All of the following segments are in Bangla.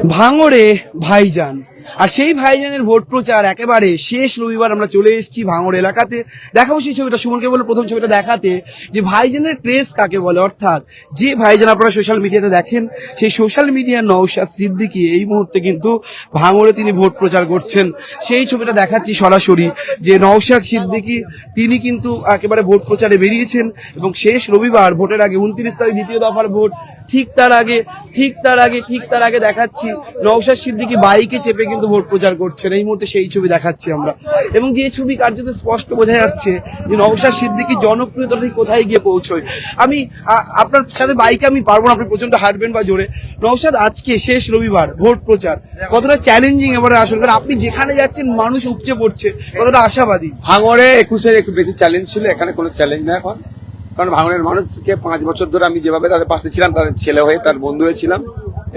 ভাঙড়ে ভাইজান, আর সেই ভাইজানের ভোট প্রচার একেবারে শেষ রবিবার আমরা চলে এসেছি ভাঙড় এলাকাতে। দেখাবো সেই ছবিটা, সুমনকে বলে প্রথম ছবিটা দেখাতে, যে ভাইজানের ট্রেস কাকে বলে, অর্থাৎ যে ভাইজান আপনারা সোশ্যাল মিডিয়াতে দেখেন, সেই সোশ্যাল মিডিয়ার নওশাদ সিদ্দিকী এই মুহূর্তে কিন্তু ভাঙড়ে তিনি ভোট প্রচার করছেন। সেই ছবিটা দেখাচ্ছি সরাসরি, যে নওশাদ সিদ্দিকী তিনি কিন্তু একেবারে ভোট প্রচারে বেরিয়েছেন এবং শেষ রবিবার ভোটের আগে 29 তারিখ দ্বিতীয় দফার ভোট, ঠিক তার আগে দেখাচ্ছি নওশাদ সিদ্দিকী বাইকে চেপে কিন্তু ভোট প্রচার করছেন। এই মুহূর্তে সেই ছবি দেখাচ্ছি আমরা, এবং যে ছবি কার্যত স্পষ্ট বোঝা যাচ্ছে যে নওশাদ সিদ্দিকী জনপ্রিয়তা ঠিক কোথায় গিয়ে পৌঁছয়। আমি আপনার সাথে বাইকে আমি পারবো না, আপনি প্রচন্ড হাঁটবেন বা জোরে। নওশাদ, আজকে শেষ রবিবার ভোট প্রচার কতটা চ্যালেঞ্জিং এবারে আসলে, কারণ আপনি যেখানে যাচ্ছেন মানুষ উপচে পড়ছে, কতটা আশাবাদী? ভাঙড়ে 21-এর একটু বেশি চ্যালেঞ্জ ছিল, এখানে কোনো চ্যালেঞ্জ না এখন। কারণ ভাঙড়ের মানুষকে 5 বছর ধরে আমি যেভাবে তাদের পাশে ছিলাম, তাদের ছেলে হয়ে তার বন্ধু হয়েছিলাম,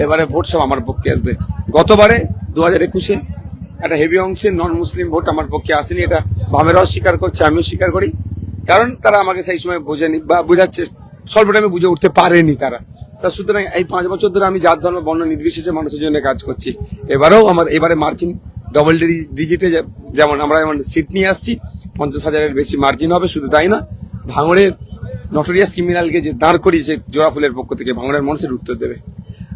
এবারে ভোট সব আমার পক্ষে আসবে। গতবারে 2021-এ একটা হেভি অংশের নন মুসলিম ভোট আমার পক্ষে আসেনি, এটা বামেরাও স্বীকার করছে, আমিও স্বীকার করি। কারণ তারা আমাকে সেই সময় বোঝেনি বা বোঝাচ্ছে স্বল্প টাইমে বুঝে উঠতে পারেনি তারা। সুতরাং এই 5 বছর ধরে আমি জাত ধর্ম বর্ণ নির্বিশেষে মানুষের জন্য কাজ করছি। এবারে মার্জিন ডবল ডিজিটে, যেমন আমরা যেমন সিট নিয়ে আসছি, 50,000-এর বেশি মার্জিন হবে। শুধু তাই না, ভাঙড়ের নটোরিয়াস ক্রিমিনালকে যে দাঁড় করিয়েছে জোড়াফুলের পক্ষ থেকে, ভাঙড়ের মানুষের উত্তর দেবে।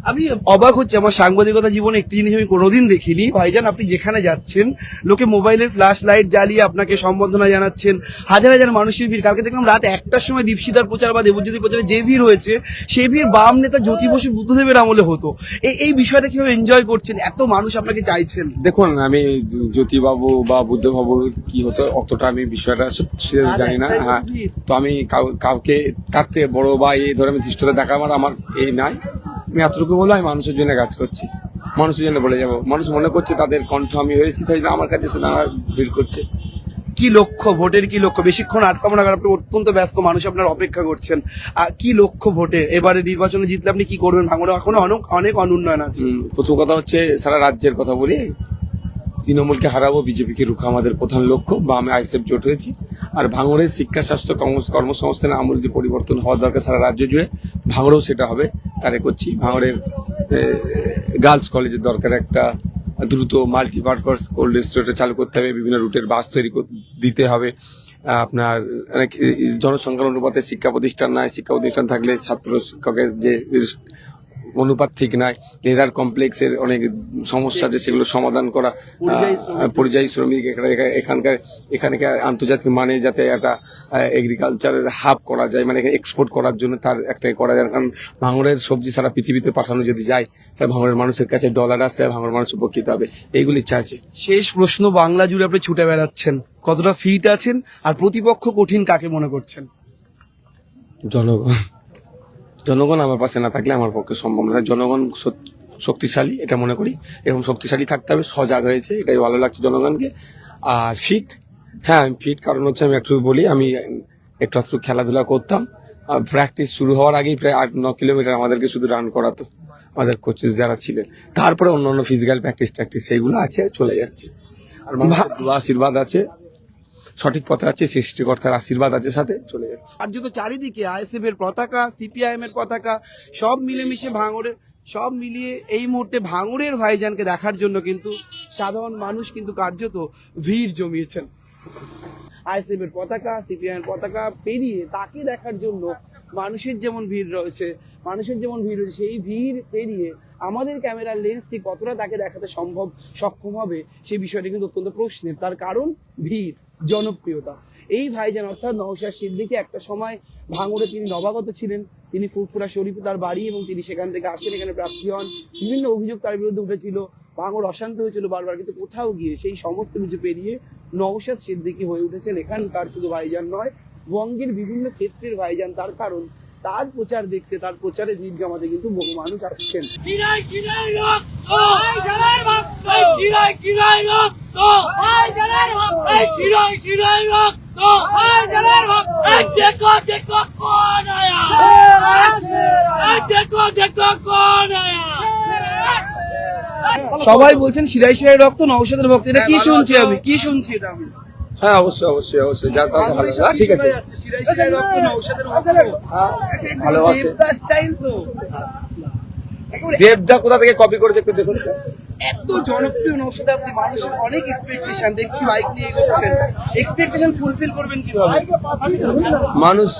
আমি অবাক হচ্ছে, আমার সাংবাদিকতা জীবনে একটি জিনিস আমি কোনোদিন দেখিনি। ভাইজান, আপনি যেখানে যাচ্ছেন লোকে মোবাইলের ফ্ল্যাশ লাইট জ্বালিয়ে আপনাকে সম্বর্ধনা জানাচ্ছেন, হাজার হাজার মানুষের ভিড়। কালকে দেখলাম রাত 1টার সময় দীপশিতার প্রচার বা দেবজ্যোতি প্রচারে যে ভিড় হয়েছে, সেই ভিড় বাম নেতা জ্যোতি বসু বুদ্ধদেবের আমলে হতো। এই বিষয়টা কিভাবে এনজয় করছেন? এত মানুষ আপনাকে চাইছেন। দেখুন, আমি জ্যোতিবাবু বা বুদ্ধবাবু কি হতো অতটা আমি বিষয়টা জানি না। হ্যাঁ, তো আমি কাউকে তার থেকে বড় বা এই ধরনের ধৃষ্টতা দেখাবার আমার এই নাই। আমি এতটুকু বলে আমি মানুষের জন্য কাজ করছি, মানুষের জন্য বলে যাবো। মানুষ মনে করছে তাদের কণ্ঠ আমি হয়েছি, তাই আমার কাছে এসে তারা ভিড় করছে। কি লক্ষ্য ভোটের? কি লক্ষ্য? বেশিক্ষণ আটকাবো না, আপনি অত্যন্ত ব্যস্ত মানুষ আপনার অপেক্ষা করছেন। কি লক্ষ্য ভোটে? এবারে নির্বাচনে জিতলে আপনি কি করবেন? ভাঙড়ে এখনো অনেক অনুন্নয়ন আছে। প্রথম কথা হচ্ছে সারা রাজ্যের কথা বলি, তৃণমূলকে হারাবো, বিজেপিকে রুখা আমাদের প্রধান লক্ষ্য। বা আমি আইএসএফ জোট হয়েছি। আর ভাঙড়ের শিক্ষা, স্বাস্থ্য, কর্মসংস্থানের আমূল যে পরিবর্তন হওয়া দরকার সারা রাজ্য জুড়ে, ভাঙড়েও সেটা হবে, তারে করছি। ভাঙড়ের গার্লস কলেজের দরকার একটা দ্রুত মাল্টিপারপাস কোল্ড স্টোরেজ চালু করতে হবে, বিভিন্ন রুটের বাস তৈরি দিতে হবে। আপনার জনসংখ্যার অনুপাতে শিক্ষা প্রতিষ্ঠান নাই, শিক্ষা প্রতিষ্ঠান থাকলে ছাত্র শিক্ষকের যে অনুপাত ঠিক নাই, লেদার কমপ্লেক্সের অনেক সমস্যা আছে, সেগুলো সমাধান করা। পরিযায়ী শ্রমিক এখানে আন্তর্জাতিক মানে যাতে একটা এগ্রিকালচারের হাব করা যায়, মানে এক্সপোর্ট করার জন্য তার একটা করা যায়। কারণ ভাঙড়ের সবজি সারা পৃথিবীতে পাঠানো যদি যায়, তাহলে ভাঙড়ের মানুষের কাছে ডলার আছে, ভাঙড়ের মানুষ উপকৃত হবে। এইগুলি ইচ্ছা আছে। শেষ প্রশ্ন, বাংলা জুড়ে আপনি ছুটে বেড়াচ্ছেন, কতটা ফিট আছেন? আর প্রতিপক্ষ কঠিন কাকে মনে করছেন? জনগণ আমার পাশে না থাকলে আমার পক্ষে সম্ভব না। জনগণ শক্তিশালী, এটা মনে করি। এরকম শক্তিশালী থাকতে হবে, সজাগ হয়েছে, এটাই ভালো লাগছে জনগণকে। আর ফিট, হ্যাঁ আমি ফিট, কারণ হচ্ছে আমি একটু বলি, আমি একটু খেলাধুলা করতাম। প্র্যাকটিস শুরু হওয়ার আগেই প্রায় 8-9 কিলোমিটার আমাদেরকে শুধু রান করাতো আমাদের কোচেস যারা ছিলেন। তারপরে অন্য ফিজিক্যাল প্র্যাকটিস সেইগুলো আছে, চলে যাচ্ছে। আর আশীর্বাদ আছে, সঠিক পথে আছে, সৃষ্টিকর্তার আশীর্বাদ আছে, সাথে চলে যাচ্ছে। আর যত চারিদিকে আইএসএফ এর পতাকা, সিপিআইএম এর পতাকা, সব মিলেমিশে ভাঙড়ে, সব মিলিয়ে এই মুহূর্তে ভাঙড়ের ভাইজানকে দেখার জন্য কিন্তু সাধারণ মানুষ কিন্তু কার্যত ভিড় জমিয়েছেন। আইএসএফ এর পতাকা, সিপিআইএম এর পতাকা পেরিয়ে তাকে দেখার জন্য মানুষের যেমন ভিড় রয়েছে, সেই ভিড় পেরিয়ে আমাদের ক্যামেরার লেন্স ঠিক কতটা তাকে দেখাতে সক্ষম হবে, সেই বিষয়টা কিন্তু অত্যন্ত প্রশ্নের। তার কারণ ভিড়, জনপ্রিয়তা। এই ভাইজান অর্থাৎ নওশাদ সিদ্দিকী একটা সময় ভাঙড়ে তিনি নবাগত ছিলেন, তিনি ফুরফুরা শরীফে তার বাড়ি, এবং তিনি সেখান থেকে আসেন, এখানে প্রার্থী হন। বিভিন্ন অভিযোগ তার বিরুদ্ধে উঠেছিল, ভাঙড় অশান্ত হয়েছিল বারবার, কিন্তু কোথাও গিয়ে সেই সমস্ত কিছু পেরিয়ে নওশাদ সিদ্দিকী হয়ে উঠেছেন এখানকার শুধু ভাইজান নয়, বঙ্গের বিভিন্ন ক্ষেত্রের ভাইজান। তার কারণ তার প্রচার দেখতে, তার প্রচারে ভিড় জমাতে কিন্তু বহু মানুষ আসছেন। সবাই বলছেন শিরাই শিরাই রক্ত, নওশাদের ভক্ত। এটা কি শুনছি এটা আমি? হ্যাঁ, অবশ্যই যা কথা ভালো, ঠিক আছে। শিরাই শিরাই রক্ত, নওশাদের ভক্ত, ভালোবাসে। স্টাইল তো একেবারে দেবদা কোথা থেকে কপি করেছে একটু দেখুন তো। এত জনপ্রিয় নৌশাদে আপনি মানুষের অনেক এক্সপেকটেশন দেখছি, বাইক নিয়ে এগোচ্ছেন, এক্সপেকটেশন ফুলফিল করবেন কিভাবে? মানুষ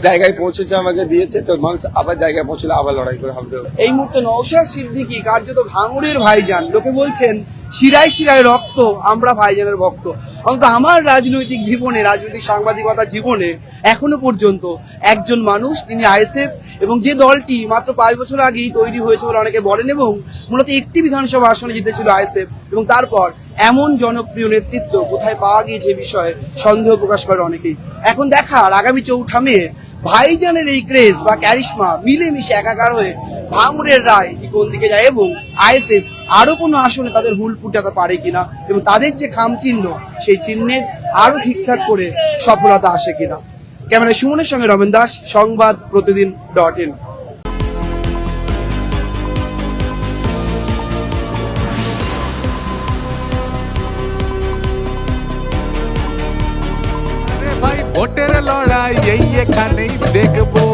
জায়গায় পৌঁছেছে, আমাকে দিয়েছে, তো মানুষ আবার জায়গায় পৌঁছলে আবার লড়াই করে হবে। এই মুহূর্তে নওশাদ সিদ্দিকী কার্যত ভাঙড়ের ভাইজান, লোকে বলছেন শিরায় শিরায় রক্ত, আমরা ভাইজানের ভক্ত। অন্তত আমার রাজনৈতিক জীবনে, রাজনৈতিক সাংবাদিকতা জীবনে এখনো পর্যন্ত একজন মানুষ, তিনি আইএসএফ এবং যে দলটি মাত্র 5 বছর আগেই তৈরি হয়েছে বলে অনেকে বলেন, এবং মূলত একটি বিধানসভা আসনে জিতেছিল আইএসএফ, এবং তারপর এমন জনপ্রিয় নেতৃত্ব কোথায় পাওয়া গিয়েছে বিষয়ে সন্দেহ প্রকাশ করে অনেকেই। এখন দেখার আগামী 4 মে ভাইজানের এই ক্রেজ বা ক্যারিশমা মিলেমিশে একাকার হয়ে ভাঙড়ের রায় কোন দিকে যায়, এবং আইএসএফ আরো কোনো আসনে তাদের হুল ফুটাতে পারে কিনা, এবং তাদের যে খাম চিহ্ন সেই চিহ্নের আরো ঠিকঠাক করে সফলতা আসে কিনা। ক্যামেরা সুমনের সঙ্গে রমেন দাস, সংবাদ প্রতিদিন.in। ভাই ভোটের লড়াই এই এখানেই দেখবো।